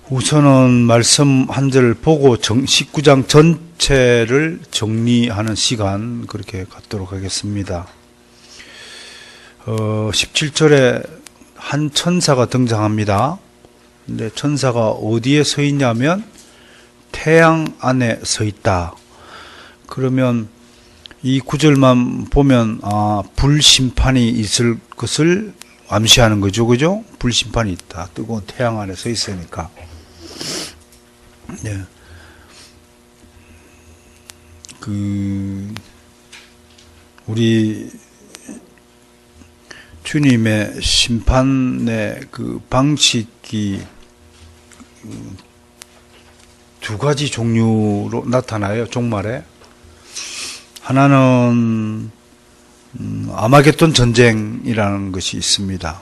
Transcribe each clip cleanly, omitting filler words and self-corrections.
우선은 말씀 한 절 보고 19장 전체를 정리하는 시간 그렇게 갖도록 하겠습니다. 17절에 한 천사가 등장합니다. 근데 천사가 어디에 서 있냐면 태양 안에 서 있다. 그러면 이 구절만 보면 불심판이 있을 것을 암시하는 거죠. 그죠? 불심판이 있다. 뜨거운 태양 안에 서 있으니까. 네. 우리 주님의 심판의 그 방식이 두 가지 종류로 나타나요. 종말에. 하나는 아마겟돈 전쟁이라는 것이 있습니다.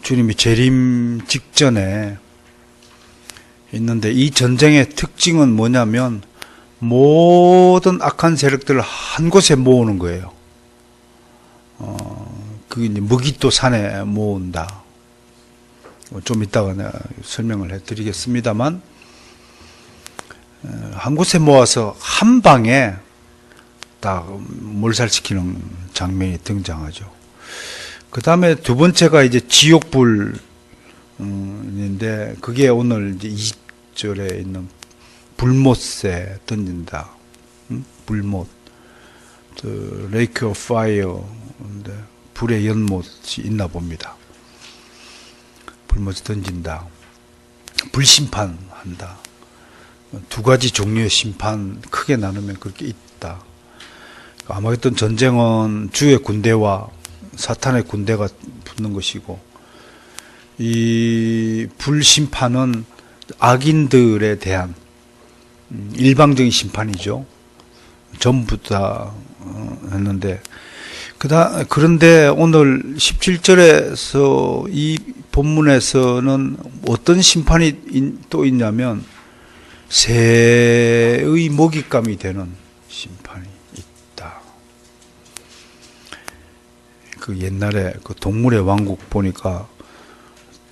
주님이 재림 직전에 있는데 이 전쟁의 특징은 뭐냐면 모든 악한 세력들을 한 곳에 모으는 거예요. 그게 이제 무기또 산에 모은다. 좀 이따가 내가 설명을 해드리겠습니다만 한 곳에 모아서 한 방에 딱 몰살시키는 장면이 등장하죠. 그 다음에 두 번째가 이제 지옥불인데 그게 오늘 이제 20절에 있는 불못에 던진다. 불못, Lake of Fire, 불의 연못이 있나 봅니다. 불못에 던진다. 불심판한다. 두 가지 종류의 심판 크게 나누면 그렇게 있다. 아마겟돈 전쟁은 주의 군대와 사탄의 군대가 붙는 것이고, 이 불심판은 악인들에 대한 일방적인 심판이죠. 전부 다 했는데, 그런데 오늘 17절에서 이 본문에서는 어떤 심판이 또 있냐면 새의 먹잇감이 되는 심판이 있다. 그 옛날에 그 동물의 왕국 보니까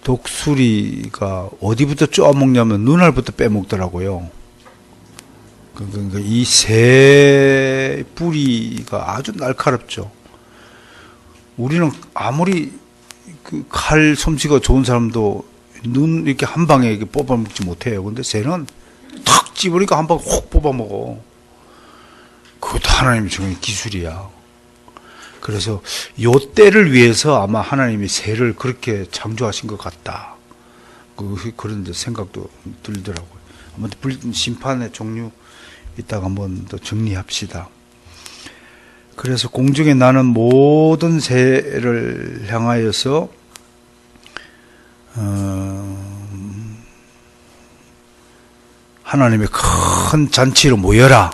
독수리가 어디부터 쪼아먹냐면 눈알부터 빼먹더라고요. 그러니까 이 새 뿌리가 아주 날카롭죠. 우리는 아무리 그 칼 솜씨가 좋은 사람도 눈 이렇게 한 방에 이렇게 뽑아먹지 못해요. 근데 새는 탁 집으니까 한 방에 혹 뽑아먹어. 그것도 하나님이 주는 기술이야. 그래서 요 때를 위해서 아마 하나님이 새를 그렇게 창조하신 것 같다. 그런 생각도 들더라고요. 아무튼 심판의 종류 이따가 한번 더 정리합시다. 그래서 공중에 나는 모든 새를 향하여서 하나님의 큰 잔치로 모여라.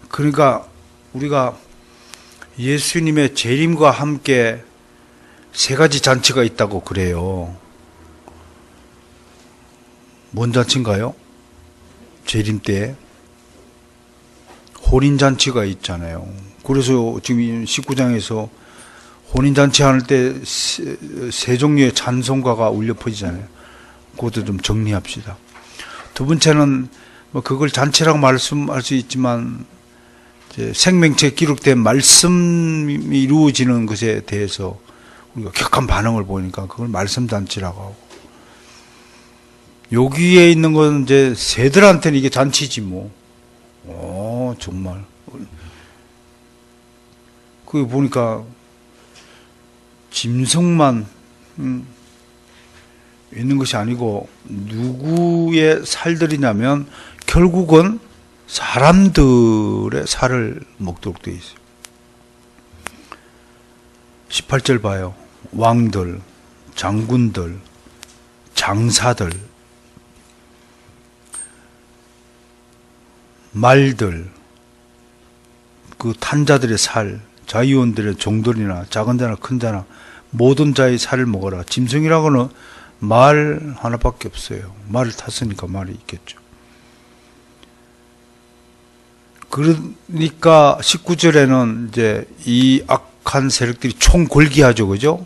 그러니까 우리가 예수님의 재림과 함께 세 가지 잔치가 있다고 그래요. 뭔 잔치인가요? 재림 때 혼인잔치가 있잖아요. 그래서 지금 19장에서 혼인잔치 할 때 세 종류의 찬송가가 울려 퍼지잖아요. 그것도 좀 정리합시다. 두 번째는 뭐 그걸 잔치라고 말씀할 수 있지만 생명체에 기록된 말씀이 이루어지는 것에 대해서 우리가 격한 반응을 보니까 그걸 말씀잔치라고 하고, 여기에 있는 건 이제 새들한테는 이게 잔치지 뭐. 정말. 그게 보니까 짐승만 있는 것이 아니고 누구의 살들이냐면 결국은 사람들의 살을 먹도록 되어 있어요. 18절 봐요. 왕들, 장군들, 장사들, 말들, 그 탄자들의 살, 자위원들의 종들이나 작은 자나 큰 자나 모든 자의 살을 먹어라. 짐승이라고는 말 하나밖에 없어요. 말을 탔으니까 말이 있겠죠. 그러니까 19절에는 이제 이 악한 세력들이 총궐기하죠. 그죠?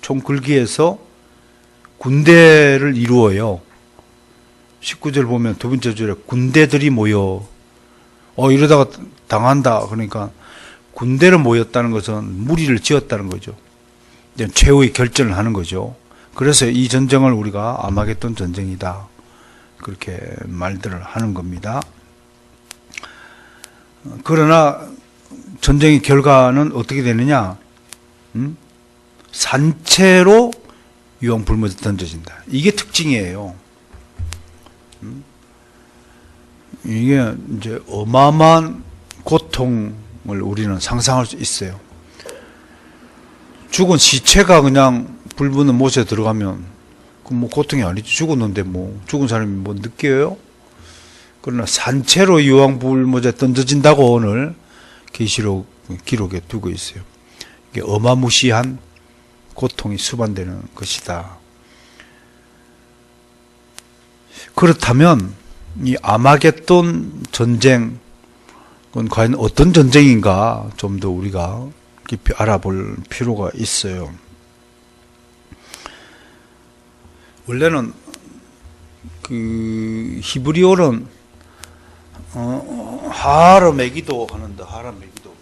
총 긁기에서 군대를 이루어요. 19절 보면 두 번째 줄에 군대들이 모여 이러다가 당한다. 그러니까 군대를 모였다는 것은 무리를 지었다는 거죠. 최후의 결전을 하는 거죠. 그래서 이 전쟁을 우리가 아마겟돈 전쟁이다. 그렇게 말들을 하는 겁니다. 그러나 전쟁의 결과는 어떻게 되느냐? 산채로 유황불못에 던져진다. 이게 특징이에요. 이게 이제 어마어마한 고통을 우리는 상상할 수 있어요. 죽은 시체가 그냥 불 붙는 못에 들어가면 그 뭐 고통이 아니죠. 죽었는데 뭐 죽은 사람이 뭐 느껴요? 그러나 산채로 유황불못에 던져진다고 오늘 계시록 기록에 두고 있어요. 이게 어마무시한 고통이 수반되는 것이다. 그렇다면 이 아마겟돈 전쟁은 과연 어떤 전쟁인가 좀 더 우리가 깊이 알아볼 필요가 있어요. 원래는 그 히브리어는 하라 메기도 하는데 하라 메기도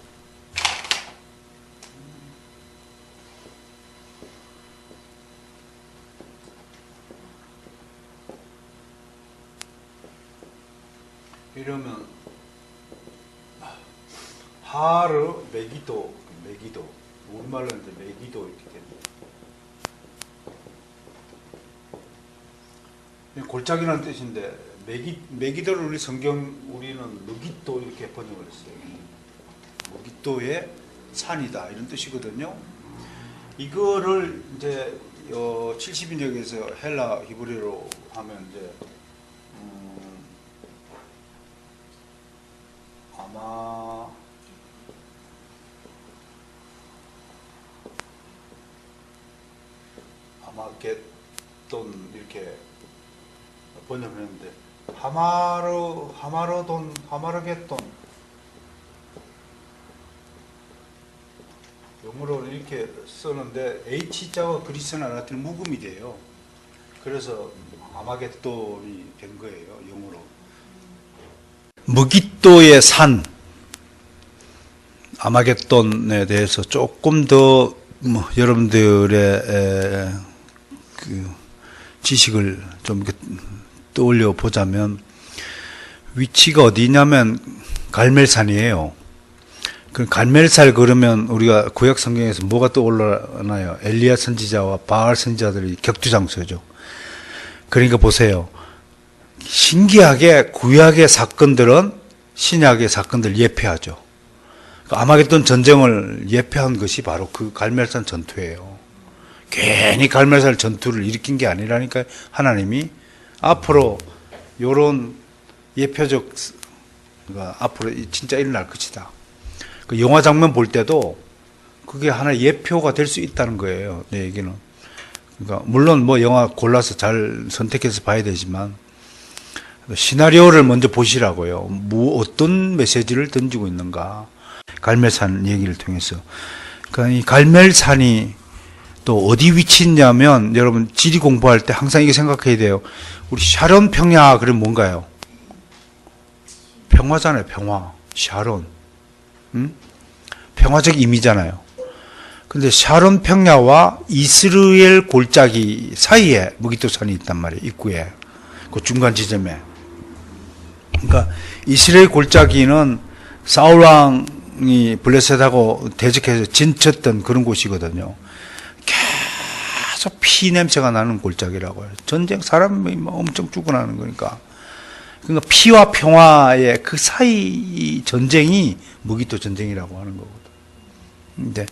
이러면 하르 메기도 우리말로 하는데 메기도 이렇게 됩니다. 골짜기라는 뜻인데 메기도를 우리 우리는 무깃도 이렇게 번역을 했어요. 무깃도의 산이다 이런 뜻이거든요. 이거를 이제 70인역에서 헬라 히브리어로 하면 이제 아마겟돈 이렇게 번역을 했는데 하마르겟돈 영어로 이렇게 쓰는데 H자와 그리스는 아라틴은 묵음이 돼요. 그래서 아마겟돈이 된 거예요. 영어로. 무깃도의 산 아마겟돈에 대해서 조금 더 여러분들의 그 지식을 좀 떠올려 보자면 위치가 어디냐면 갈멜산이에요. 그 갈멜산 그러면 우리가 구약 성경에서 뭐가 떠올라나요? 엘리야 선지자와 바알 선지자들이 격투 장소죠. 그러니까 보세요. 신기하게 구약의 사건들은 신약의 사건들 예표하죠. 아마겟돈 전쟁을 예표한 것이 바로 그 갈멜산 전투예요. 괜히 갈멜산 전투를 일으킨 게 아니라니까 하나님이 앞으로 요런 예표적 앞으로 진짜 일어날 것이다. 그 영화 장면 볼 때도 그게 하나의 예표가 될 수 있다는 거예요. 내 얘기는. 그러니까 물론 뭐 영화 골라서 잘 선택해서 봐야 되지만 시나리오를 먼저 보시라고요. 어떤 메시지를 던지고 있는가. 갈멜산 얘기를 통해서. 그러니까 이 갈멜산이 또 어디 위치냐면 여러분 지리 공부할 때 항상 이게 생각해야 돼요. 우리 샤론 평야 그러면 뭔가요? 평화잖아요. 평화. 샤론. 평화적 의미잖아요. 근데 샤론 평야와 이스라엘 골짜기 사이에 무깃도산이 있단 말이에요. 입구에. 그 중간 지점에. 그러니까 이스라엘 골짜기는 사울 왕이 블레셋하고 대적해서 진쳤던 그런 곳이거든요. 계속 피 냄새가 나는 골짜기라고 해요. 전쟁 사람이 엄청 죽어나는 거니까. 그러니까 피와 평화의 그 사이 전쟁이 무깃도 전쟁이라고 하는 거거든. 근데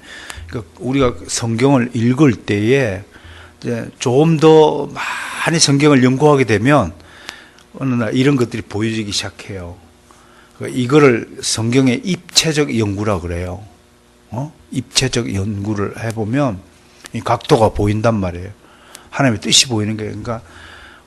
우리가 성경을 읽을 때에 이제 좀 더 많이 성경을 연구하게 되면 어느 날 이런 것들이 보여지기 시작해요. 이거를 성경의 입체적 연구라 그래요. 입체적 연구를 해보면 이 각도가 보인단 말이에요. 하나님의 뜻이 보이는 거예요. 그러니까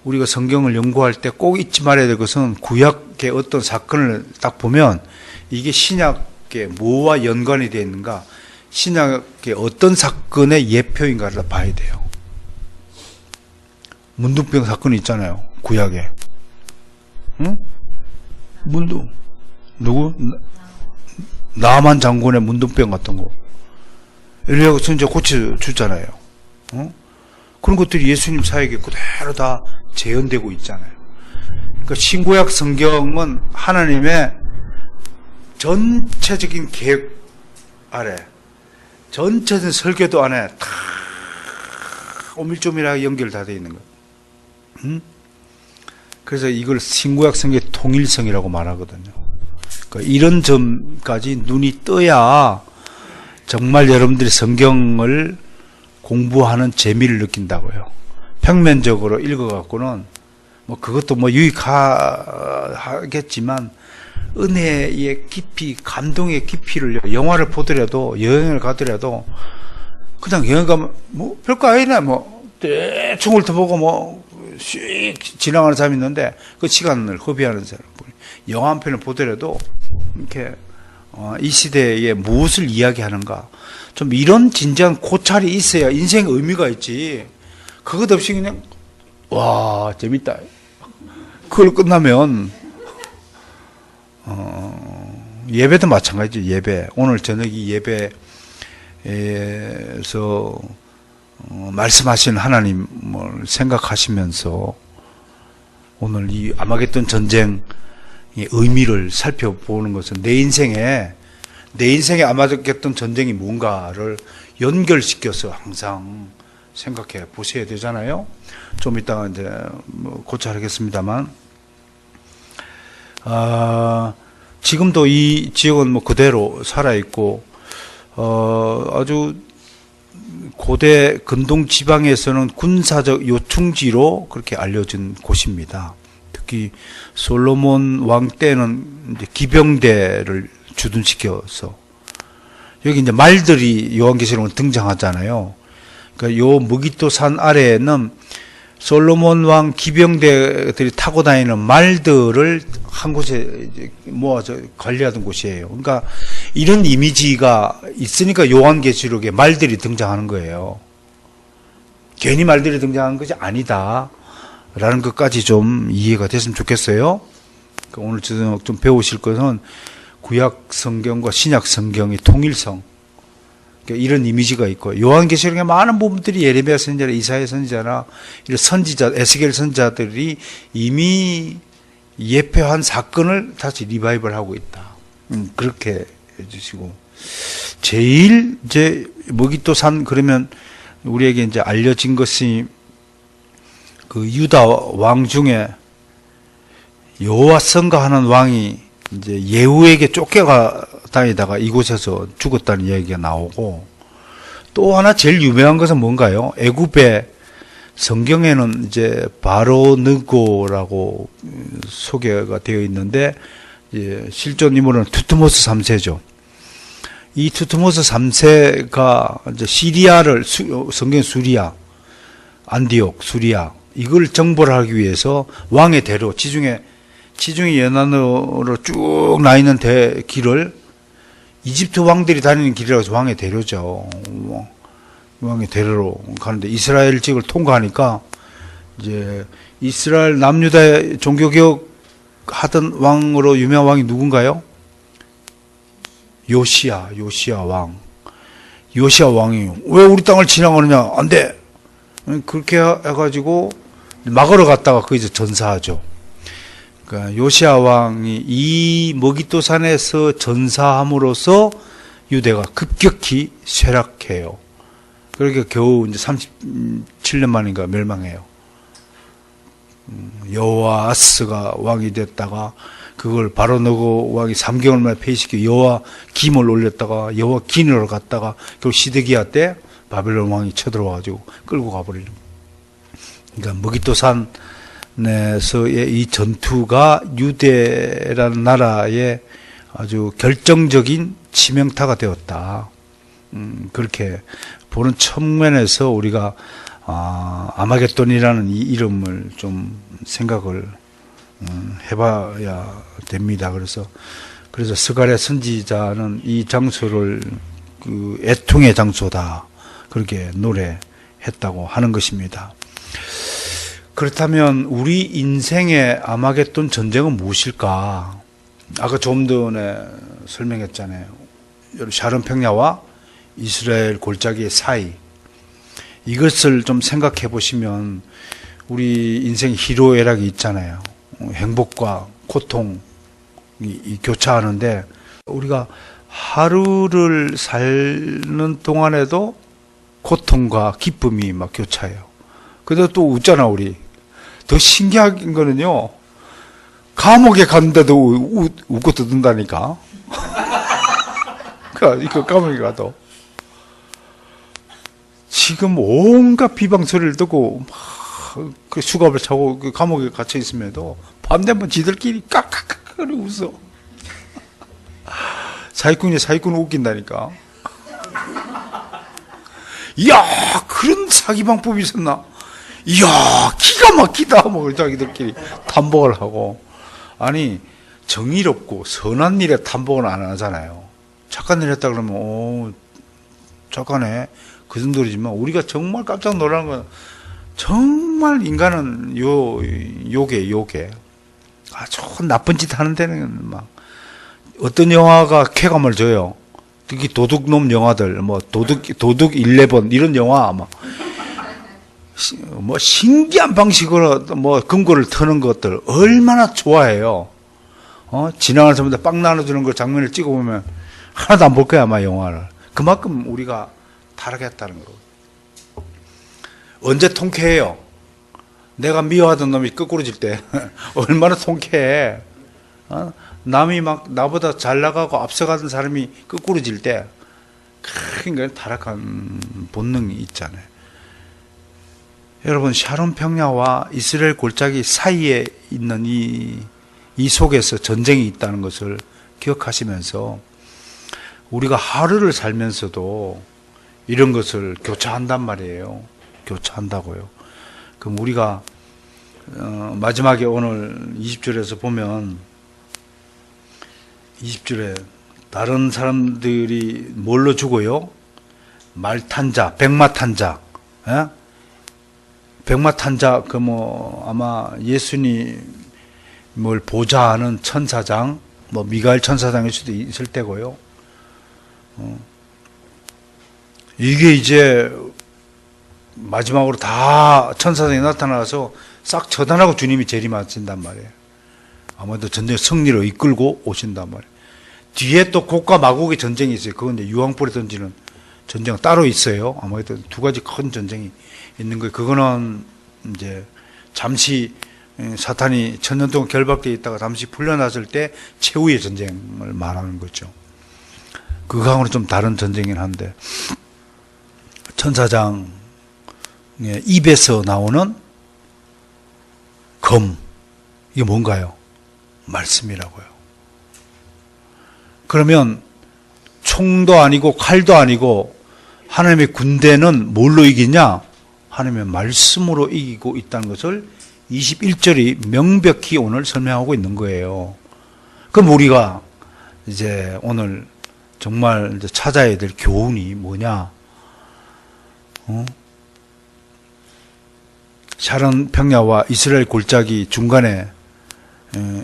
우리가 성경을 연구할 때 꼭 잊지 말아야 될 것은 구약의 어떤 사건을 딱 보면 이게 신약의 뭐와 연관이 되어 있는가 신약의 어떤 사건의 예표인가를 봐야 돼요. 문둥병 사건이 있잖아요. 구약에. 응? 누구? 나만 장군의 문둥병 같은 거. 엘리야가 선지자 고쳐주잖아요. 어? 그런 것들이 예수님 사역에 그대로 다 재현되고 있잖아요. 그러니까 신구약 성경은 하나님의 전체적인 계획 아래, 전체적인 설계도 안에 다 오밀조밀하게 연결 다 되어 있는 거예요. 응? 그래서 이걸 신구약 성경의 통일성이라고 말하거든요. 그러니까 이런 점까지 눈이 떠야 정말 여러분들이 성경을 공부하는 재미를 느낀다고요. 평면적으로 읽어갖고는 뭐 그것도 뭐 유익하겠지만 은혜의 깊이, 감동의 깊이를 영화를 보더라도 여행을 가더라도 그냥 여행 가면 뭐 별거 아니네 뭐 대충 훑어보고 뭐 씩 지나가는 사람이 있는데 그 시간을 허비하는 사람, 영화 한 편을 보더라도 이렇게 이 시대에 무엇을 이야기하는가 좀 이런 진지한 고찰이 있어야 인생에 의미가 있지. 그것 없이 그냥 와 재밌다 그걸 끝나면 예배도 마찬가지죠. 예배 오늘 저녁 이 예배에서 말씀하신 하나님을 생각하시면서 오늘 이 아마겟돈 전쟁의 의미를 살펴보는 것은 내 인생에 아마겟돈 전쟁이 뭔가를 연결시켜서 항상 생각해 보셔야 되잖아요. 좀 이따가 이제 뭐 고찰하겠습니다만, 지금도 이 지역은 뭐 그대로 살아있고, 아주 고대 근동 지방에서는 군사적 요충지로 그렇게 알려진 곳입니다. 특히 솔로몬 왕 때는 이제 기병대를 주둔시켜서 여기 이제 말들이 요한계시록에 등장하잖아요. 그러니까 요 무기토 산 아래에는 솔로몬 왕 기병대들이 타고 다니는 말들을 한 곳에 모아서 관리하던 곳이에요. 그러니까 이런 이미지가 있으니까 요한계시록에 말들이 등장하는 거예요. 괜히 말들이 등장하는 것이 아니다 라는 것까지 좀 이해가 됐으면 좋겠어요. 그러니까 오늘 저녁 좀 배우실 것은 구약 성경과 신약 성경의 통일성, 그러니까 이런 이미지가 있고, 요한계시록의 많은 부분들이 예레미야 선지자나 이사야 선지자나 이런 선지자, 에스겔 선지자들이 이미 예표한 사건을 다시 리바이벌 하고 있다. 그렇게 해주시고, 제일 이제 무기토산 그러면 우리에게 이제 알려진 것이 그 유다 왕 중에 여호와 성가하는 왕이 이제 예후에게 쫓겨가 다니다가 이곳에서 죽었다는 이야기가 나오고, 또 하나 제일 유명한 것은 뭔가요? 애굽의 성경에는 이제 바로 느고라고 소개가 되어 있는데, 실존 인물은 투트모스 3세죠. 이 투트모스 3세가 이제 시리아를, 성경 수리아, 안디옥, 수리아, 이걸 정벌 하기 위해서 왕의 대로, 지중해 연안으로 쭉 나 있는 길을 이집트 왕들이 다니는 길이라고 해서 왕의 대로죠. 왕의 대로로 가는데 이스라엘 지역을 통과하니까 이제 이스라엘 남유다의 종교개혁 하던 왕으로 유명한 왕이 누군가요? 요시야 왕. 요시야 왕이 왜 우리 땅을 지나가느냐? 안 돼. 그렇게 해가지고 막으러 갔다가 거기서 전사하죠. 그러니까 요시야 왕이 이 머기토산에서 전사함으로써 유대가 급격히 쇠락해요. 그러니까 겨우 이제 37년 만인가 멸망해요. 여호아스가 왕이 됐다가 그걸 바로 너고 왕이 3개월 만에 폐위시켜 여호와 김을 올렸다가 여호와 긴으로 갔다가 결국 시드기야 때 바벨론 왕이 쳐들어와가지고 끌고 가버리는. 그러니까 머기토산 에서의 이 전투가 유대라는 나라의 아주 결정적인 치명타가 되었다. 그렇게 보는 측면에서 우리가 아마겟돈이라는 이 이름을 좀 생각을 해봐야 됩니다. 그래서 스가랴 선지자는 이 장소를 그 애통의 장소다. 그렇게 노래했다고 하는 것입니다. 그렇다면 우리 인생의 아마겟돈 전쟁은 무엇일까? 아까 좀 전에 설명했잖아요. 샤론 평야와 이스라엘 골짜기의 사이. 이것을 좀 생각해 보시면 우리 인생 희로애락이 있잖아요. 행복과 고통이 교차하는데 우리가 하루를 사는 동안에도 고통과 기쁨이 막 교차해요. 그래도 또 웃잖아, 우리. 더 신기한 거는요, 감옥에 갔는데도 웃고 뜯는다니까. 그 감옥에 가도. 지금 온갖 비방 소리를 듣고, 막, 그 수갑을 차고 그 감옥에 갇혀 있음에도, 밤 되면 지들끼리 깍깍깍 웃어. 사기꾼이 웃긴다니까. 이야, 그런 사기 방법이 있었나? 이야, 기가 막히다. 뭐, 자기들끼리 탐복을 하고. 아니, 정의롭고 선한 일에 탐복을 안 하잖아요. 착한 일 했다 그러면, 오, 착하네. 그 정도이지만, 우리가 정말 깜짝 놀라는 건, 정말 인간은 요게. 아주 나쁜 짓 하는 데는 막, 어떤 영화가 쾌감을 줘요. 특히 도둑놈 영화들, 뭐, 도둑 11, 이런 영화, 뭐 신기한 방식으로 뭐 금고를 터는 것들 얼마나 좋아해요. 지나가는 사람들 빵 나눠주는 그 장면을 찍어보면 하나도 안 볼 거야, 아마 영화를. 그만큼 우리가 타락했다는 거. 언제 통쾌해요? 내가 미워하던 놈이 거꾸로질 때 얼마나 통쾌해. 남이 막 나보다 잘 나가고 앞서가던 사람이 거꾸로질 때 그러니까 타락한 본능이 있잖아요. 여러분, 샤론 평야와 이스라엘 골짜기 사이에 있는 이 속에서 전쟁이 있다는 것을 기억하시면서 우리가 하루를 살면서도 이런 것을 교차한단 말이에요. 교차한다고요. 그럼 우리가 마지막에 오늘 20절에서 보면 20절에 다른 사람들이 뭘로 죽어요? 말 탄 자, 백마 탄 자. 예? 백마 탄 자, 아마 예수님을 보좌하는 천사장, 뭐, 미가엘 천사장일 수도 있을 때고요. 이게 이제, 마지막으로 다 천사장이 나타나서 싹 처단하고 주님이 재림하신단 말이에요. 아마도 전쟁 승리로 이끌고 오신단 말이에요. 뒤에 또 곡과 마곡의 전쟁이 있어요. 그건 이제 유황불에 던지는 전쟁 따로 있어요. 아마도 두 가지 큰 전쟁이 있는 거예요. 그거는 이제 잠시 사탄이 천년 동안 결박되어 있다가 잠시 풀려났을 때 최후의 전쟁을 말하는 거죠. 그거하고는 좀 다른 전쟁이긴 한데, 천사장의 입에서 나오는 검, 이게 뭔가요? 말씀이라고요. 그러면 총도 아니고 칼도 아니고 하나님의 군대는 뭘로 이기냐? 하나님의 말씀으로 이기고 있다는 것을 21절이 명백히 오늘 설명하고 있는 거예요. 그럼 우리가 이제 오늘 정말 이제 찾아야 될 교훈이 뭐냐? 샤론 평야와 이스라엘 골짜기 중간에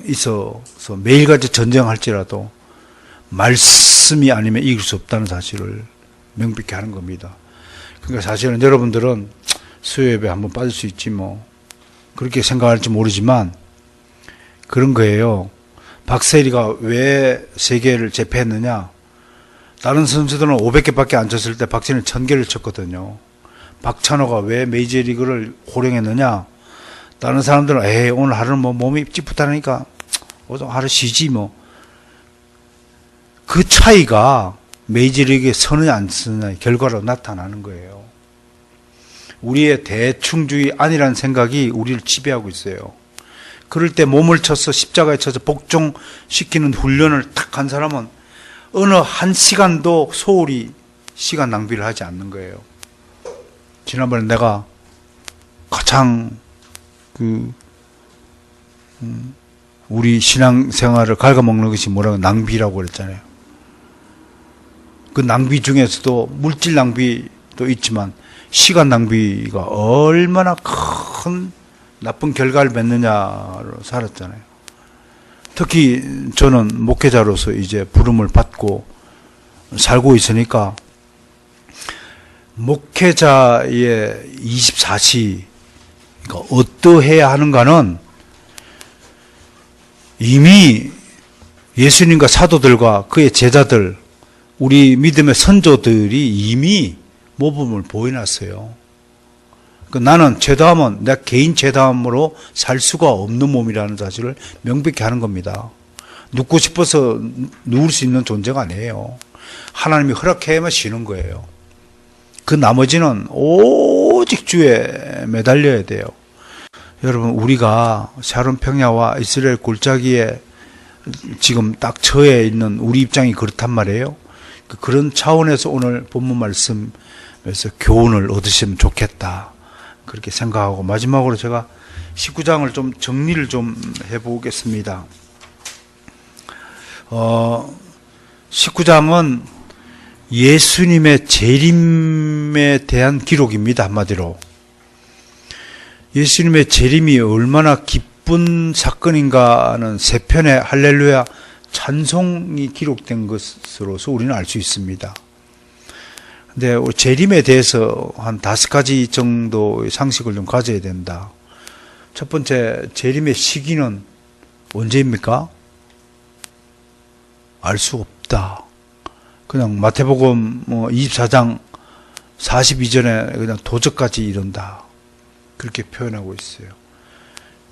있어서 매일같이 전쟁할지라도 말씀이 아니면 이길 수 없다는 사실을 명백히 하는 겁니다. 그러니까 사실은 여러분들은 수요예배 한번 빠질 수 있지 뭐 그렇게 생각할지 모르지만 그런 거예요. 박세리가 왜 세계를 제패했느냐? 다른 선수들은 500개밖에 안 쳤을 때 박세리는 1000개를 쳤거든요. 박찬호가 왜 메이저리그를 호령했느냐? 다른 사람들은 에이 오늘 하루는 뭐 몸이 찌뿌다니까 하루 쉬지 뭐. 그 차이가 메이저리그에 서느냐 안 서느냐의 결과로 나타나는 거예요. 우리의 대충주의 아니라는 생각이 우리를 지배하고 있어요. 그럴 때 몸을 쳐서 십자가에 쳐서 복종시키는 훈련을 딱 한 사람은 어느 한 시간도 소홀히 시간 낭비를 하지 않는 거예요. 지난번에 내가 가장 우리 신앙생활을 갉아먹는 것이 뭐라고 낭비라고 그랬잖아요. 그 낭비 중에서도 물질 낭비도 있지만 시간 낭비가 얼마나 큰 나쁜 결과를 맺느냐로 살았잖아요. 특히 저는 목회자로서 이제 부름을 받고 살고 있으니까 목회자의 24시가 어떠해야 하는가는 이미 예수님과 사도들과 그의 제자들, 우리 믿음의 선조들이 이미 모범을 보여놨어요. 나는 죄다함은 내 개인 죄다함으로 살 수가 없는 몸이라는 사실을 명백히 하는 겁니다. 눕고 싶어서 누울 수 있는 존재가 아니에요. 하나님이 허락해야만 쉬는 거예요. 그 나머지는 오직 주에 매달려야 돼요. 여러분, 우리가 샤론 평야와 이스라엘 골짜기에 지금 딱 처해 있는 우리 입장이 그렇단 말이에요. 그런 차원에서 오늘 본문 말씀에서 교훈을 얻으시면 좋겠다, 그렇게 생각하고, 마지막으로 제가 19장을 좀 정리를 좀 해보겠습니다. 19장은 예수님의 재림에 대한 기록입니다. 한마디로 예수님의 재림이 얼마나 기쁜 사건인가는 세 편의 할렐루야 찬송이 기록된 것으로서 우리는 알 수 있습니다. 근데 재림에 대해서 한 5가지 정도의 상식을 좀 가져야 된다. 첫 번째, 재림의 시기는 언제입니까? 알 수 없다. 그냥 마태복음 24장 42절에 그냥 도적같이 이른다, 그렇게 표현하고 있어요.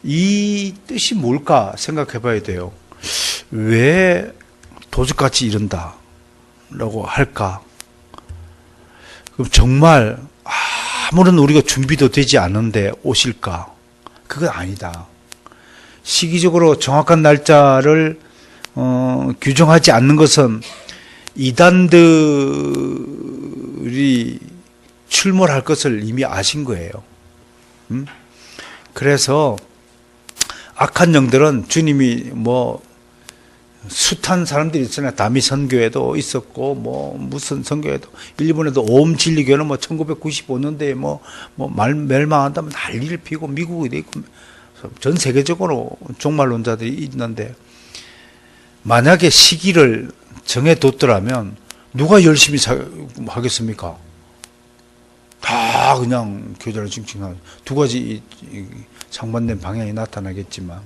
이 뜻이 뭘까 생각해 봐야 돼요. 왜 도적같이 이른다 라고 할까? 그럼 정말 아무런 우리가 준비도 되지 않은데 오실까? 그건 아니다. 시기적으로 정확한 날짜를 규정하지 않는 것은 이단들이 출몰할 것을 이미 아신 거예요. 그래서 악한 영들은 주님이 숱한 사람들이 있잖아요. 다미 선교회도 있었고, 무슨 선교회도, 일본에도 오음진리교는 1995년대에 멸망한다면 난리를 피고, 미국에도 있고, 전 세계적으로 종말론자들이 있는데, 만약에 시기를 정해뒀더라면, 누가 열심히 하겠습니까? 다 그냥 교자를 칭칭하고, 두 가지 상반된 방향이 나타나겠지만,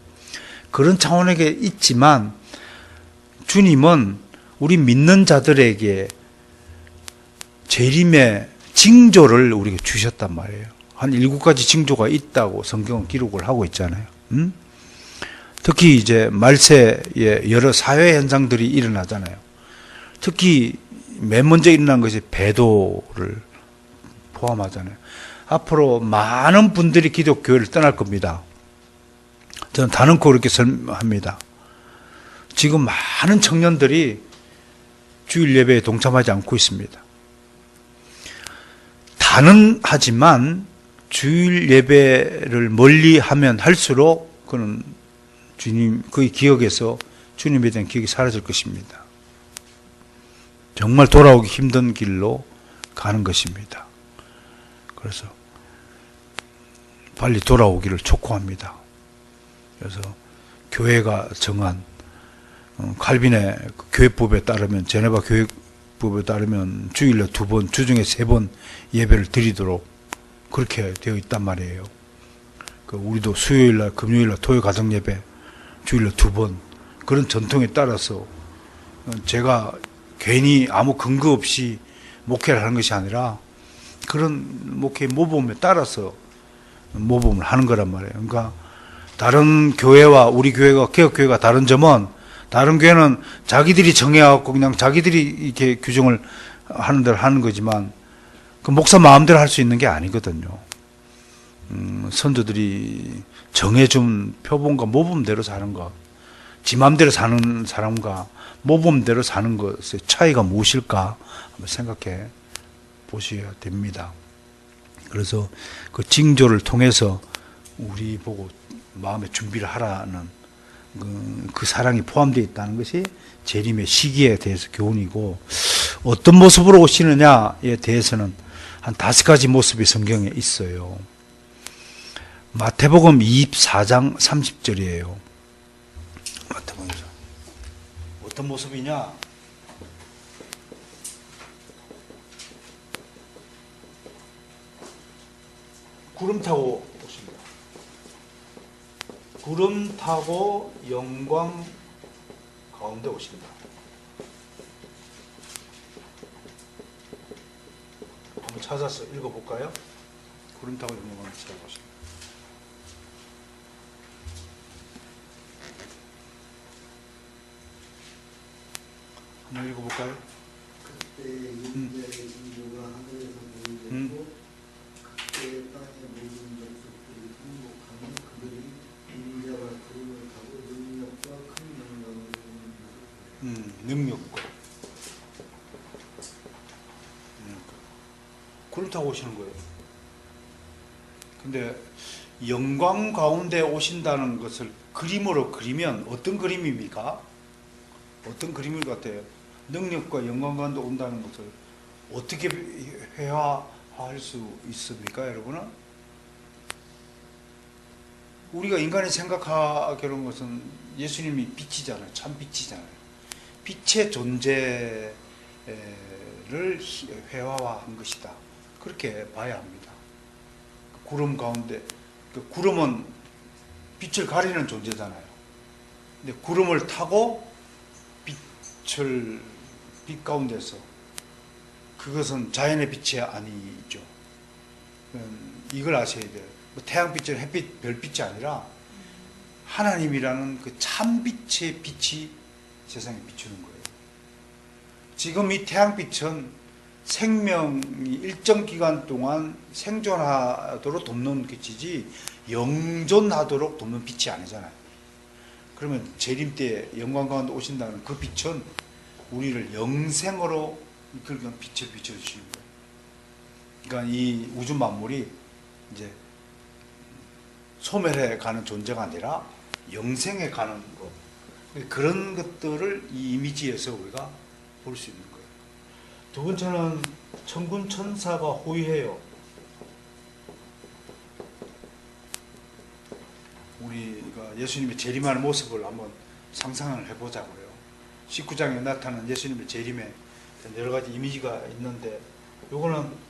그런 차원에게 있지만, 주님은 우리 믿는 자들에게 재림의 징조를 우리에게 주셨단 말이에요. 한 7가지 징조가 있다고 성경은 기록을 하고 있잖아요. 특히 이제 말세에 여러 사회 현상들이 일어나잖아요. 특히 맨 먼저 일어난 것이 배도를 포함하잖아요. 앞으로 많은 분들이 기독교회를 떠날 겁니다. 저는 단언코 그렇게 설명합니다. 지금 많은 청년들이 주일 예배에 동참하지 않고 있습니다. 단언하지만 주일 예배를 멀리 하면 할수록 그는 그의 기억에서 주님에 대한 기억이 사라질 것입니다. 정말 돌아오기 힘든 길로 가는 것입니다. 그래서 빨리 돌아오기를 촉구합니다. 그래서 교회가 정한 칼빈의 교회법에 따르면, 제네바 교회법에 따르면 주일에 2번, 주중에 3번 예배를 드리도록 그렇게 되어 있단 말이에요. 우리도 수요일날, 금요일날, 토요 가정 예배 주일에 2번, 그런 전통에 따라서 제가 괜히 아무 근거 없이 목회를 하는 것이 아니라 그런 목회의 모범에 따라서 모범을 하는 거란 말이에요. 그러니까 다른 교회와 우리 교회가, 개혁교회가 다른 점은, 다른 교회는 자기들이 정해갖고 그냥 자기들이 이렇게 규정을 하는 대로 하는 거지만, 그 목사 마음대로 할 수 있는 게 아니거든요. 선조들이 정해준 표본과 모범대로 사는 것, 지 마음대로 사는 사람과 모범대로 사는 것의 차이가 무엇일까 한번 생각해 보셔야 됩니다. 그래서 그 징조를 통해서 우리 보고 마음의 준비를 하라는 그 사랑이 포함되어 있다는 것이 재림의 시기에 대해서 교훈이고, 어떤 모습으로 오시느냐에 대해서는 한 5가지 모습이 성경에 있어요. 마태복음 24장 30절이에요. 마태복음에서 어떤 모습이냐? 구름 타고 오십니다. 구름 타고 영광 가운데 오십니다. 한번 찾아서 읽어볼까요? 구름 타고 영광 가운데 오십니다. 한번 읽어볼까요? 그때 인자의 인도가 하늘에서 보이고 그때 땅의 모든 족속들이 행복하며 그들이 인자가 구름을 타고 능력과 큰 영광을 보는 능력과 구름 타고 오시는 거예요. 근데 영광 가운데 오신다는 것을 그림으로 그리면 어떤 그림입니까? 어떤 그림일 것 같아요? 능력과 영광 가운데 온다는 것을 어떻게 회화할 수 있습니까, 여러분은? 우리가 인간이 생각하기로는 것은 예수님이 빛이잖아요. 참 빛이잖아요. 빛의 존재를 회화화한 것이다. 그렇게 봐야 합니다. 구름 가운데, 구름은 빛을 가리는 존재잖아요. 근데 구름을 타고 빛 가운데서, 그것은 자연의 빛이 아니죠. 이걸 아셔야 돼요. 태양빛은 햇빛, 별빛이 아니라 하나님이라는 그 참빛의 빛이 세상에 비추는 거예요. 지금 이 태양빛은 생명이 일정 기간 동안 생존하도록 돕는 빛이지 영존하도록 돕는 빛이 아니잖아요. 그러면 재림 때 영광 가운데 오신다는 그 빛은 우리를 영생으로 이끌고 빛을 비춰주시는 거예요. 그러니까 이 우주 만물이 이제 소멸해 가는 존재가 아니라 영생해 가는 것, 그런 것들을 이 이미지에서 우리가 볼 수 있는 거예요. 두 번째는 천군 천사가 호위해요. 우리가 예수님의 재림하는 모습을 한번 상상을 해보자고요. 19장에 나타난 예수님의 재림에 여러 가지 이미지가 있는데, 요거는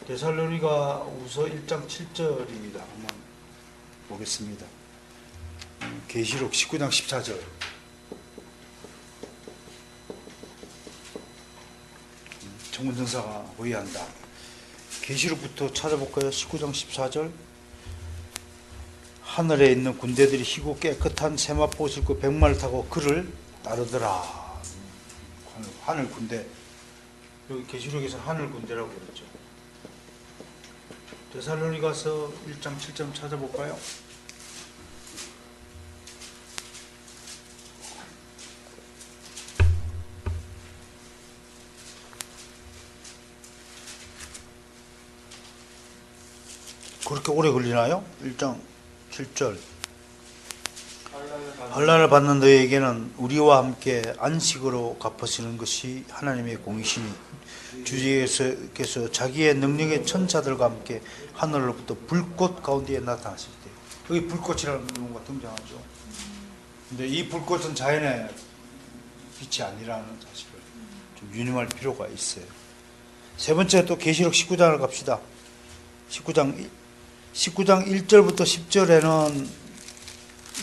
데살로니가 우서 1장 7절입니다. 한번 보겠습니다. 계시록 19장 14절. 천군천사가 호위한다. 계시록부터 찾아볼까요? 19장 14절. 하늘에 있는 군대들이 희고 깨끗한 세마포 싣고 백마를 타고 그를 따르더라. 하늘 군대. 여기 계시록에서 하늘 군대라고 그랬죠. 데살로니가서 1장 7절 찾아볼까요? 그렇게 오래 걸리나요? 1장 7절. 환난을 받는 너희에게는 우리와 함께 안식으로 갚으시는 것이 하나님의 공이시니 주께서 자기의 능력의 천사들과 함께 하늘로부터 불꽃 가운데에 나타나실 때, 여기 불꽃이라는 용어가 등장하죠. 근데 이 불꽃은 자연의 빛이 아니라는 사실을 좀 유념할 필요가 있어요. 세 번째, 또 계시록 19장을 갑시다. 19장 1절부터 10절에는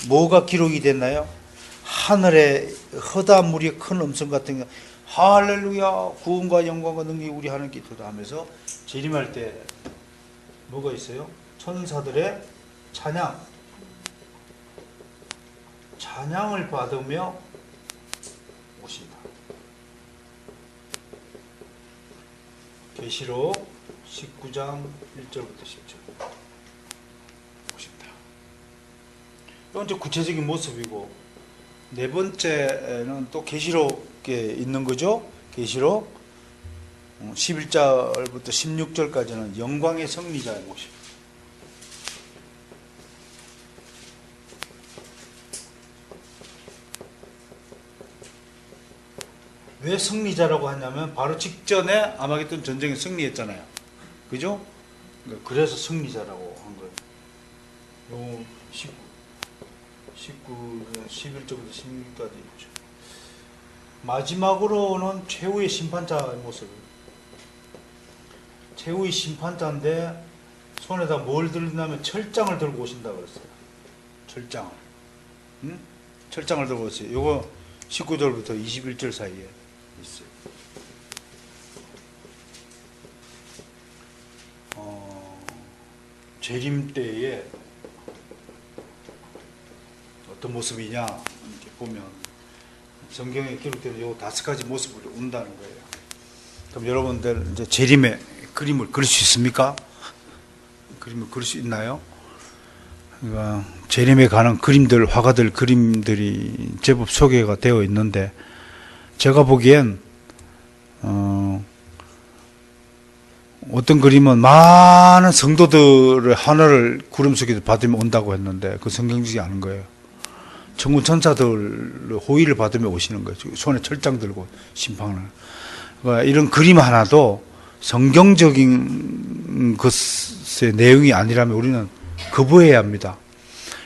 뭐가 기록이 됐나요? 하늘에 허다한 물이 큰 음성 같은 게 할렐루야, 구원과 영광과 능력이 우리 하나님께 있도다 하면서 재림할 때 뭐가 있어요? 천사들의 찬양을 받으며 오신다. 계시록 19장 1절부터 10절 오신다. 이건 이제 구체적인 모습이고, 네 번째는 또 계시록에 있는 거죠. 계시록 11절부터 16절까지는 영광의 승리자의 모습. 왜 승리자라고 하냐면 바로 직전에 아마겟돈 전쟁에 승리했잖아요. 그죠? 그래서 승리자라고 한 거예요. 요 19, 11절부터 16까지 있죠. 마지막으로는 최후의 심판자의 모습. 최후의 심판자인데 손에다 뭘 들냐면 철장을 들고 오신다 그랬어요. 철장. 응? 철장을 들고 오세요. 요거 19절부터 21절 사이에 있어요. 재림 때에 어떤 모습이냐 이렇게 보면 성경에 기록되는 요 5가지 모습을 온다는 거예요. 그럼 여러분들 이제 재림의 그림을 그릴 수 있습니까? 그림을 그릴 수 있나요? 그러니까 재림에 관한 그림들, 화가들 그림들이 제법 소개가 되어 있는데 제가 보기엔 어떤 그림은 많은 성도들의 하늘을 구름 속에 받으며 온다고 했는데 그 성경적이지 않은 거예요. 천군 천사들 호의를 받으며 오시는 거예요. 손에 철장 들고 심판을. 그러니까 이런 그림 하나도 성경적인 것의 내용이 아니라면 우리는 거부해야 합니다.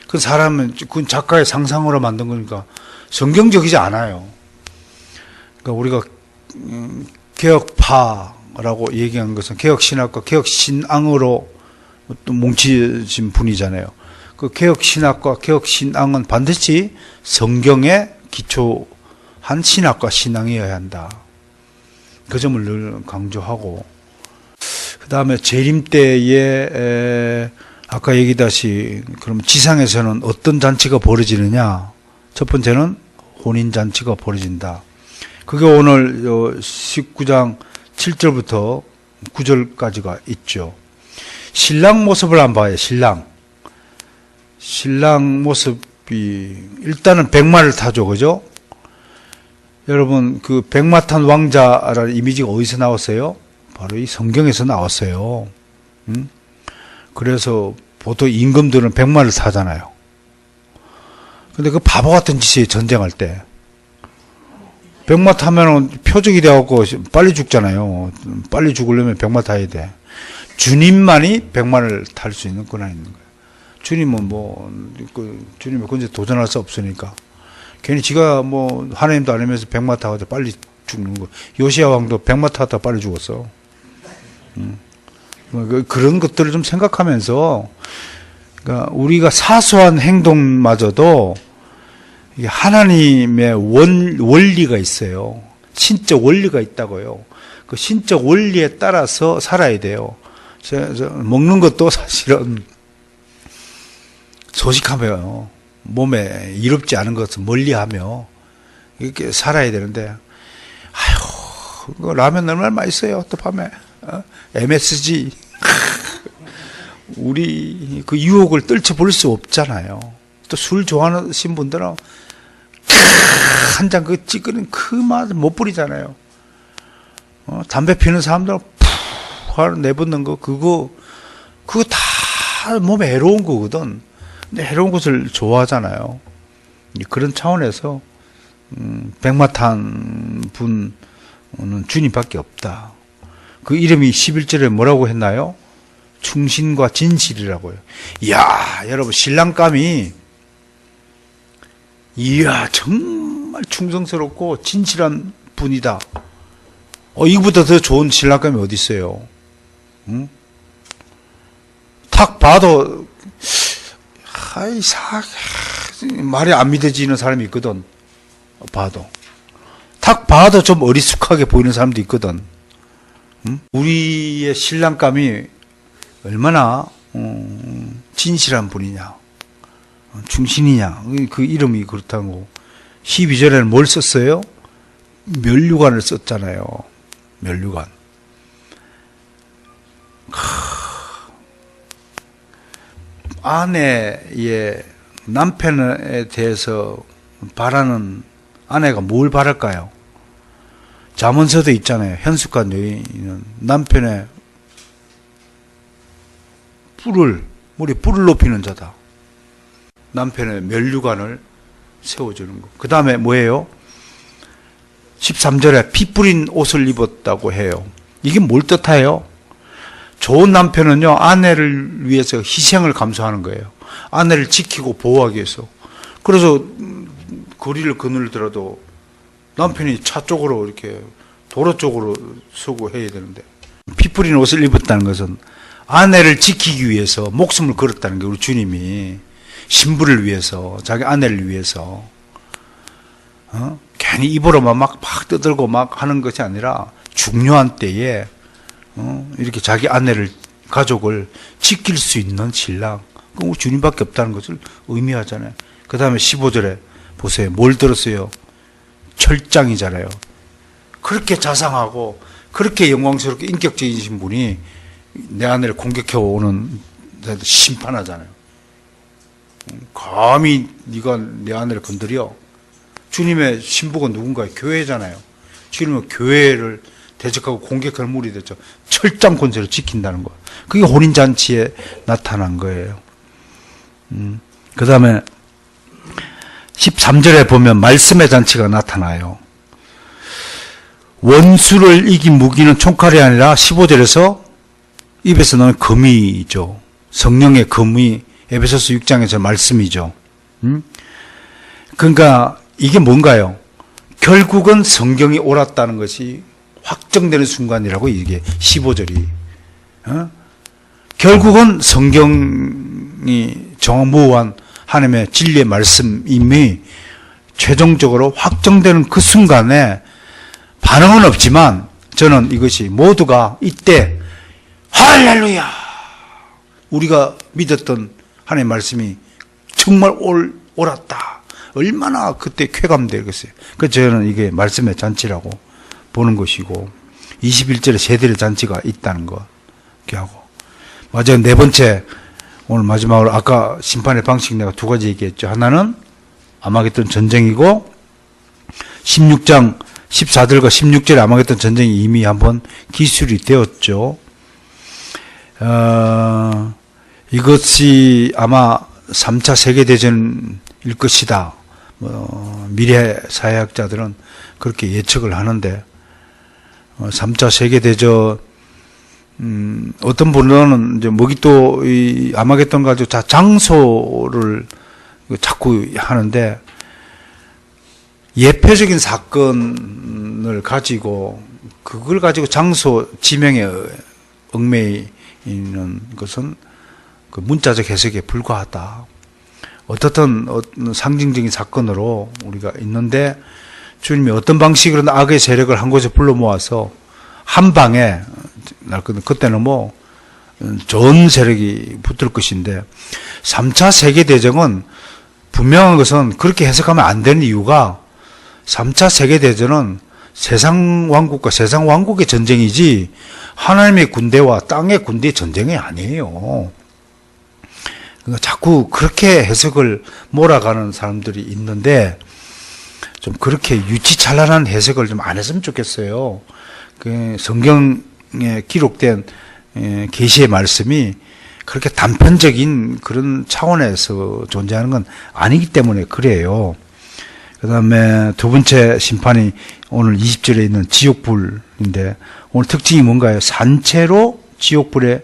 그 사람은 그 작가의 상상으로 만든 거니까 성경적이지 않아요. 그러니까 우리가 개혁파라고 얘기한 것은 개혁신학과 개혁신앙으로 또 뭉치진 분이잖아요. 그 개혁신학과 개혁신앙은 반드시 성경에 기초한 신학과 신앙이어야 한다. 그 점을 늘 강조하고, 그 다음에 재림 때에 아까 얘기다시 그럼 지상에서는 어떤 잔치가 벌어지느냐? 첫 번째는 혼인잔치가 벌어진다. 그게 오늘 19장 7절부터 9절까지가 있죠. 신랑 모습을 한번 봐요. 신랑 모습이 일단은 백마를 타죠. 그죠? 여러분 그 백마 탄 왕자라는 이미지가 어디서 나왔어요? 바로 이 성경에서 나왔어요. 그래서 보통 임금들은 백마를 타잖아요. 근데 그 바보 같은 짓이에요. 전쟁할 때 백마 타면은 표적이 되어갖고 빨리 죽잖아요. 빨리 죽으려면 백마 타야 돼. 주님만이 백마를 탈 수 있는 권한이 있는 거예요. 주님은 주님은 언제 도전할 수 없으니까. 괜히 지가 하나님도 아니면서 백마 타가지고 빨리 죽는 거. 요시야 왕도 백마 타다 빨리 죽었어. 그런 것들을 좀 생각하면서, 그러니까 우리가 사소한 행동마저도 이게 하나님의 원리가 있어요. 신적 원리가 있다고요. 그 신적 원리에 따라서 살아야 돼요. 먹는 것도 사실은 소식하며 몸에 이롭지 않은 것을 멀리하며 이렇게 살아야 되는데, 아휴, 라면 얼마나 맛있어요. 또 밤에 MSG 우리 그 유혹을 떨쳐볼 수 없잖아요. 또 술 좋아하시는 분들은 한 잔 그 찌끄는 그 맛을 못 부리잖아요. 담배 피는 사람들은 푹 내붓는 거 그거 다 몸에 해로운 거거든. 근데 해로운 것을 좋아하잖아요. 그런 차원에서 백마탄 분은 주님밖에 없다. 그 이름이 11절에 뭐라고 했나요? 충신과 진실이라고요. 이야, 여러분 신랑감이 이야 정말 충성스럽고 진실한 분이다. 이거보다 더 좋은 신랑감이 어디 있어요? 응? 탁 봐도 말이 안 믿어지는 사람이 있거든. 탁 봐도 좀 어리숙하게 보이는 사람도 있거든. 응? 우리의 신랑감이 얼마나 진실한 분이냐, 충신이냐. 그 이름이 그렇다고. 12절에는 뭘 썼어요? 면류관을 썼잖아요. 면류관. 아내의 남편에 대해서 바라는 아내가 뭘 바랄까요? 잠언서도 있잖아요. 현숙한 여인은 남편의 머리 뿔을 높이는 자다. 남편의 면류관을 세워주는 것. 그 다음에 뭐예요? 13절에 피 뿌린 옷을 입었다고 해요. 이게 뭘 뜻해요? 좋은 남편은요, 아내를 위해서 희생을 감수하는 거예요. 아내를 지키고 보호하기 위해서. 그래서 거리를 거닐더라도 남편이 차 쪽으로 이렇게 도로 쪽으로 서고 해야 되는데, 피 뿌린 옷을 입었다는 것은 아내를 지키기 위해서 목숨을 걸었다는 게, 우리 주님이 신부를 위해서, 자기 아내를 위해서 괜히 입으로만 막 떠들고 막 하는 것이 아니라 중요한 때에 이렇게 자기 아내를, 가족을 지킬 수 있는 신랑, 그 주님밖에 없다는 것을 의미하잖아요. 그 다음에 15절에 보세요. 뭘 들었어요? 철장이잖아요. 그렇게 자상하고 그렇게 영광스럽게 인격적이신 분이 내 아내를 공격해 오는 심판하잖아요. 감히 네가 내 아내를 건드려? 주님의 신부가 누군가요? 교회잖아요. 주님은 교회를 대적하고 공격할 물이 됐죠. 철장 권세를 지킨다는 거. 그게 혼인잔치에 나타난 거예요. 그 다음에 13절에 보면 말씀의 잔치가 나타나요. 원수를 이긴 무기는 총칼이 아니라 15절에서 입에서 나오는 금이죠. 성령의 금이 에베소서 6장에서 말씀이죠. 그러니까 이게 뭔가요? 결국은 성경이 옳았다는 것이 확정되는 순간이라고, 이게 15절이. 결국은 성경이 정무한 하나님의 진리의 말씀임이 최종적으로 확정되는 그 순간에 반응은 없지만, 저는 이것이 모두가 이때 할렐루야, 우리가 믿었던 하나님의 말씀이 정말 옳았다, 얼마나 그때 쾌감되겠어요. 그래서 저는 이게 말씀의 잔치라고 보는 것이고, 21절에 세대의 잔치가 있다는 거 이렇게 하고, 맞아요. 네 번째, 오늘 마지막으로 아까 심판의 방식 내가 두 가지 얘기했죠. 하나는 아마겟돈 전쟁이고, 16장 14절과 16절에 아마겟돈 전쟁이 이미 한번 기술이 되었죠. 이것이 아마 3차 세계대전일 것이다. 미래 사회학자들은 그렇게 예측을 하는데, 3차 세계대전, 어떤 분은 이제 뭐기또 이 아마겟돈 가지고 장소를 자꾸 하는데, 예표적인 사건을 가지고 그걸 가지고 장소 지명에 얽매이는 것은 그 문자적 해석에 불과하다. 어떻든 상징적인 사건으로 우리가 있는데, 주님이 어떤 방식으로든 악의 세력을 한 곳에 불러 모아서 한 방에, 그때는 뭐 전 세력이 붙을 것인데, 3차 세계대전은 분명한 것은 그렇게 해석하면 안 되는 이유가, 3차 세계대전은 세상 왕국과 세상 왕국의 전쟁이지 하나님의 군대와 땅의 군대의 전쟁이 아니에요. 그러니까 자꾸 그렇게 해석을 몰아가는 사람들이 있는데, 좀 그렇게 유치찬란한 해석을 좀 안 했으면 좋겠어요. 그 성경에 기록된 계시의 말씀이 그렇게 단편적인 그런 차원에서 존재하는 건 아니기 때문에 그래요. 그 다음에 두 번째 심판이 오늘 20절에 있는 지옥불인데, 오늘 특징이 뭔가요? 산채로 지옥불에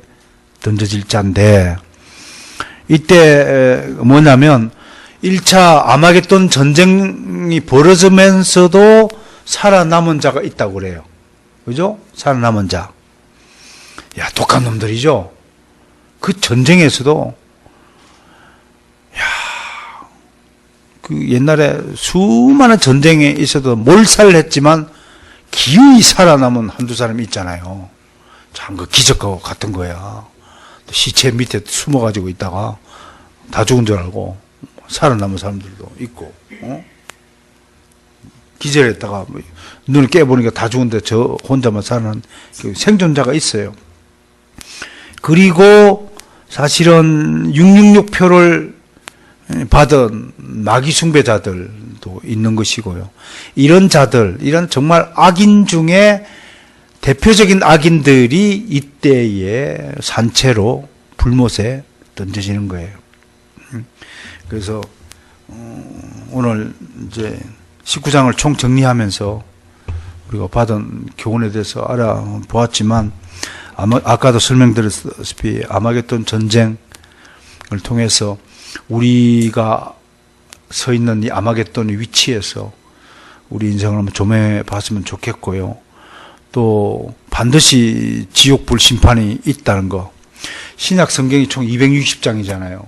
던져질 자인데, 이때 뭐냐면 1차 아마겟돈 전쟁이 벌어지면서도 살아남은 자가 있다고 그래요. 그죠? 살아남은 자. 야, 독한 놈들이죠? 그 전쟁에서도, 그 옛날에 수많은 전쟁에 있어도 몰살을 했지만 기어이 살아남은 한두 사람이 있잖아요. 참 그 기적하고 같은 거야. 시체 밑에 숨어가지고 있다가 다 죽은 줄 알고 살아남은 사람들도 있고, 기절했다가 눈을 깨보니까 다 죽은데 저 혼자만 사는 그 생존자가 있어요. 그리고 사실은 666표를 받은 마귀 숭배자들도 있는 것이고요. 이런 자들, 이런 정말 악인 중에 대표적인 악인들이 이때에 산채로 불못에 던져지는 거예요. 그래서 오늘 이제 19장을 총 정리하면서 우리가 받은 교훈에 대해서 알아보았지만 아까도 설명드렸다시피 아마겟돈 전쟁을 통해서 우리가 서 있는 이 아마겟돈의 위치에서 우리 인생을 한번 조명해 봤으면 좋겠고요. 또 반드시 지옥불 심판이 있다는 거. 신약 성경이 총 260장이잖아요.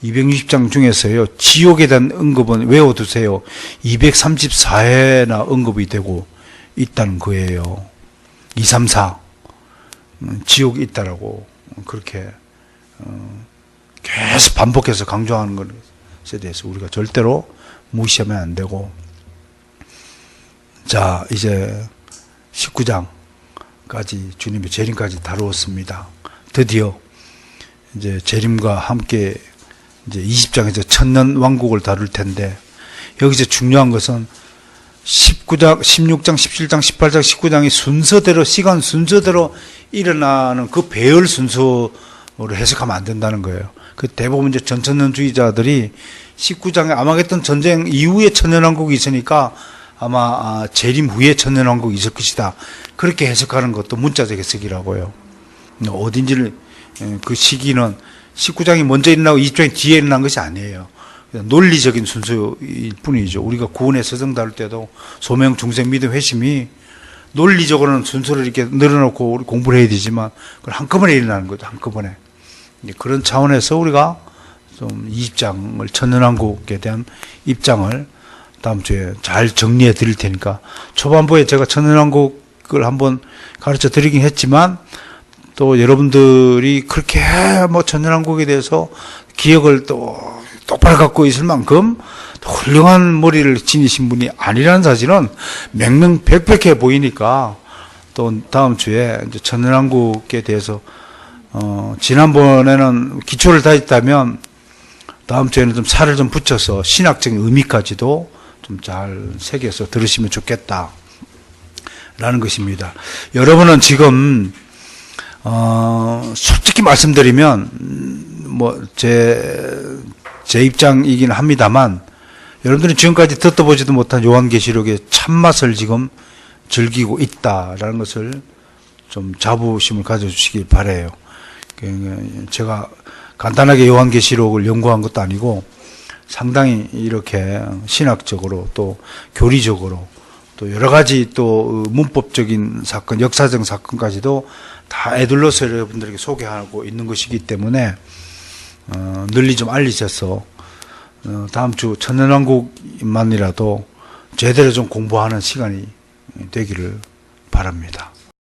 260장 중에서요, 지옥에 대한 언급은 외워두세요. 234회나 언급이 되고 있다는 거예요. 2, 3, 4. 지옥이 있다라고 그렇게 계속 반복해서 강조하는 것에 대해서 우리가 절대로 무시하면 안 되고. 자, 이제 19장까지 주님의 재림까지 다루었습니다. 드디어 이제 재림과 함께 이제 20장에서 천년 왕국을 다룰 텐데, 여기서 중요한 것은 19장, 16장, 17장, 18장, 19장이 순서대로, 시간 순서대로 일어나는 그 배열 순서로 해석하면 안 된다는 거예요. 그 대부분 이제 전천년주의자들이 19장에 아마겟돈 전쟁 이후에 천년왕국이 있으니까 아마 재림 후에 천년왕국이 있을 것이다. 그렇게 해석하는 것도 문자적 해석이라고요. 어딘지를, 그 시기는 19장이 먼저 일어나고 20장이 뒤에 일어난 것이 아니에요. 논리적인 순서일 뿐이죠. 우리가 구원의 서정 다룰 때도 소명, 중생, 믿음, 회심이 논리적으로는 순서를 이렇게 늘어놓고 우리 공부를 해야 되지만 그걸 한꺼번에 일어나는 거죠. 한꺼번에. 그런 차원에서 우리가 좀 20장을 천년왕국에 대한 입장을 다음 주에 잘 정리해 드릴 테니까, 초반부에 제가 천년왕국을 한번 가르쳐 드리긴 했지만 또 여러분들이 그렇게 뭐 천년왕국에 대해서 기억을 또 똑바로 갖고 있을 만큼 훌륭한 머리를 지니신 분이 아니라는 사실은 명명백백해 보이니까, 또 다음 주에 이제 천년왕국에 대해서 지난번에는 기초를 다졌다면 다음 주에는 좀 살을 좀 붙여서 신학적인 의미까지도 좀 잘 새겨서 들으시면 좋겠다 라는 것입니다. 여러분은 지금 솔직히 말씀드리면 뭐 제 입장이긴 합니다만, 여러분들이 지금까지 듣도 보지도 못한 요한계시록의 참맛을 지금 즐기고 있다라는 것을 좀 자부심을 가져주시길 바라요. 제가 간단하게 요한계시록을 연구한 것도 아니고 상당히 이렇게 신학적으로 또 교리적으로 또 여러 가지 또 문법적인 사건, 역사적 사건까지도 다 에둘러서 여러분들에게 소개하고 있는 것이기 때문에 널리 좀 알리셔서 다음 주 천년왕국만이라도 제대로 좀 공부하는 시간이 되기를 바랍니다.